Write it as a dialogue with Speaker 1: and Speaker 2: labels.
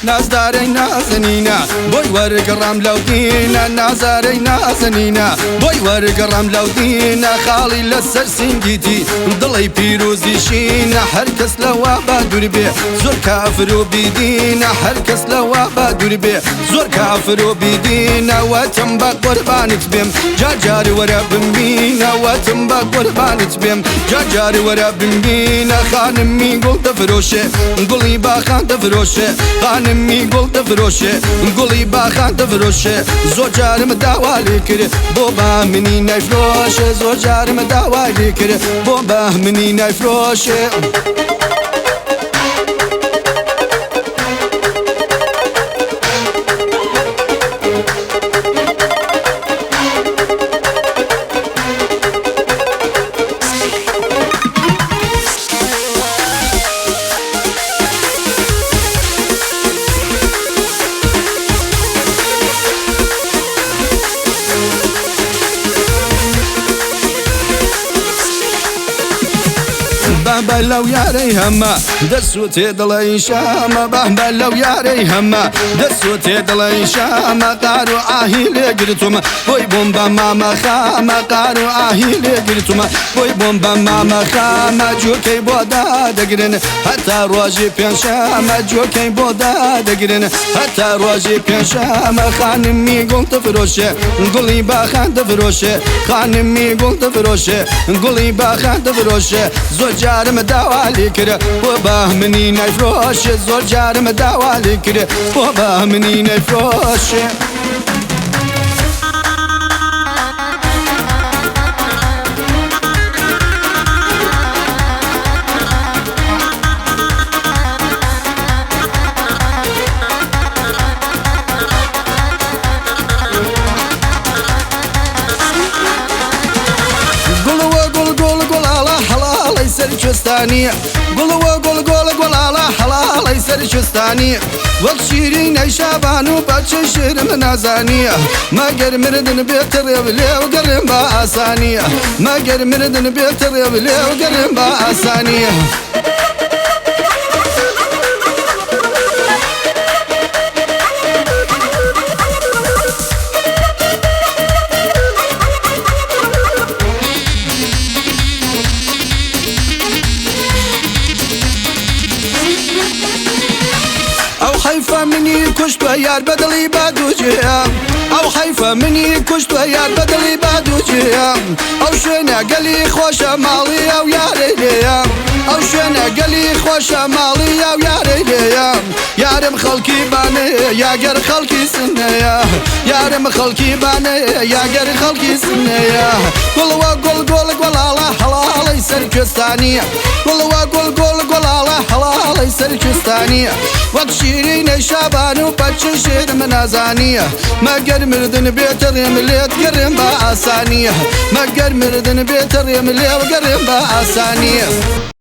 Speaker 1: نازداري نازنينا بوي ورق الرملة ودينا نازاري نازنينا بوي ورق الرملة ودينا خالي لسر سنجيتي ضلي بيروزي شينا حركس لوابا دوربي زور كافر وبيدينا حركس لوابا دوربي زور كافر وبيدينا واتم بقربان تبيم جاجاري ورا بمبينا واتم بقربان تبيم جاجاري ورا بمبينا خانمي قول تفروشي قولي باخان تفروشي خانمي قول تفروشي قولي باخان تفروشي زور جارم داوالي كري بوبا مني نفروشي زور جارم داوالي كري بوبا مني نفروشي بلو ياري هما دسوتي دلي شاما بلو ياري هما دسوتي دلي شاما قارو آهيلي قرتم بوي بومبا ماما خاما قارو آهيلي قرتم بوي بومبا ماما خاما جوكي بودا دقرن حتى روجي بين شاما جوكي بودا دقرن حتى روجي بين شاما خانمي قول تفروشي قولي باخان تفروشي خانمي قول تفروشي قولي باخان تفروشي زوجار مداوالي كره بوبا مني نفروش زور جار مداوالي كره بوبا مني نفروش سرچستانی قول على حلال سرچستانی وقت شیرین شابانو بچه شیرم نازانی مگر مردن بهتر ولی و گرم با آسانی مگر مردن بهتر ولی و گرم با آسانی حيفا مني كشت ويار بدلي بادوجيا او حيفا مني كشت ويار بدلي بادوجيا او شنا قلي خوش مالي او ياري ليا او شنا قلي خوش مالي او ياري ليا يارم خلقي باني يا غير خلقي سنيا يارم خلقي باني يا غير خلقي سنيا قول على حلال سركستاني قول على حلال سركستاني وقت شيرين شابان وبچه شيرم نازانية مگر مردن بيتر يمليت قرم با آسانية مگر مردن بيتر يمليت قرم با آسانية